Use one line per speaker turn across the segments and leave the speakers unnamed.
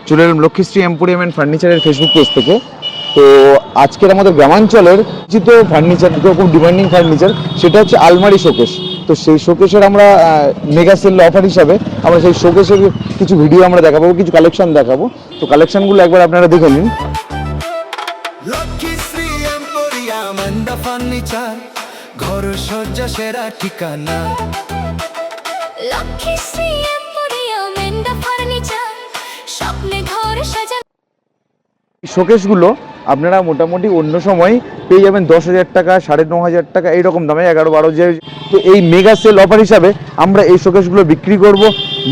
চলে এলাম Lakshmishree emporium and ফার্নিচারের ফেসবুক পেজ থেকে। তো আজকের আমাদের গ্রামাঞ্চলের যেহেতু ফার্নিচার খুব ডিমান্ডিং ফার্নিচার, সেটা হচ্ছে আলমারি শোকেস। তো সেই শোকেসের আমরা মেগা সেল অফার হিসাবে আমরা সেই শোকেসের কিছু ভিডিও আমরা দেখাবো, কিছু কালেকশন দেখাবো। তো কালেকশনগুলো একবার আপনারা দেখে নিন।
লক্ষ্মীশ্রী এম্পোরিয়াম এন্ড ফার্নিচার, ঘর সজ্জা সেরা ঠিকানা।
লক্ষ্মীশ্রী এম্পোরিয়াম এন্ড ফার্নিচার, স্বপ্নে ঘর সাজানো।
শোকেসগুলো আপনারা মোটামুটি অন্য সময় পেয়ে যাবেন 10,000 টাকা, 9,500 টাকা এইরকম দামে, 11-12,000। তো এই মেগা সেল অফার হিসাবে আমরা এই শোকেসগুলো বিক্রি করব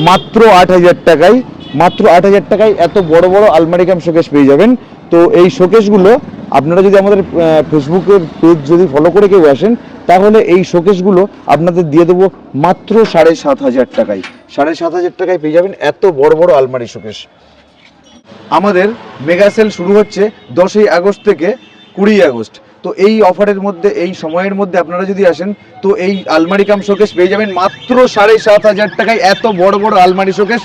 মাত্র 8,000 টাকায়। মাত্র 8,000 টাকায় এত বড় বড় আলমারি কাম শোকেস পেয়ে যাবেন। তো এই শোকেসগুলো আপনারা যদি আমাদের ফেসবুকের পেজ যদি ফলো করে কেউ আসেন, তাহলে এই শোকেসগুলো আপনাদের দিয়ে দেবো মাত্র 7,500 টাকায়। 7,500 টাকায় পেয়ে যাবেন এত বড় বড় আলমারি শোকেস। আমাদের মেগা সেল শুরু হচ্ছে 10ই আগস্ট থেকে 20 আগস্ট। তো এই অফারের মধ্যে, এই সময়ের মধ্যে আপনারা যদি আসেন, তো এই আলমারি কাম শোকেস পেয়ে যাবেন মাত্র 7,500 টাকায়। এত বড় বড় আলমারি শোকেস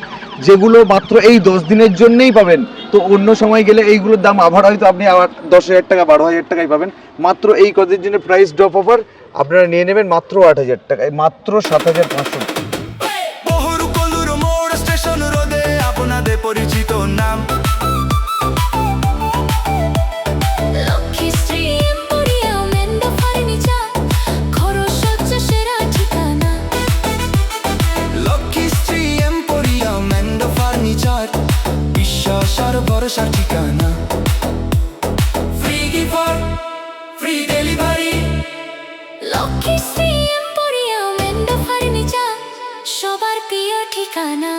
যেগুলো মাত্র এই 10 দিনের জন্যই পাবেন। তো অন্য সময় গেলে এইগুলোর দাম আবার হয়তো আপনি আবার 10,000 টাকা, 12,000 টাকায় পাবেন। মাত্র এই কদিন জন্য প্রাইস ড্রপ অফার আপনারা নিয়ে নেবেন মাত্র 8,000 টাকায়, মাত্র 7,500 টাকা।
বহুরু কলুর মোড় স্টেশন রোডে আপনাদের পরিচিত নাম।
লক্ষ্মীশ্রী এম্পোরিয়াম এন্ড ফার্নিচার, ঘর সজ্জা সেরা ঠিকানা।
লক্ষ্মীশ্রী এম্পোরিয়াম এন্ড ফার্নিচার, বিশ্বাস আর ভরসার ঠিকানা। Free gift, free delivery.
Lakshmishree emporium and furniture, সবার প্রিয় ঠিকানা।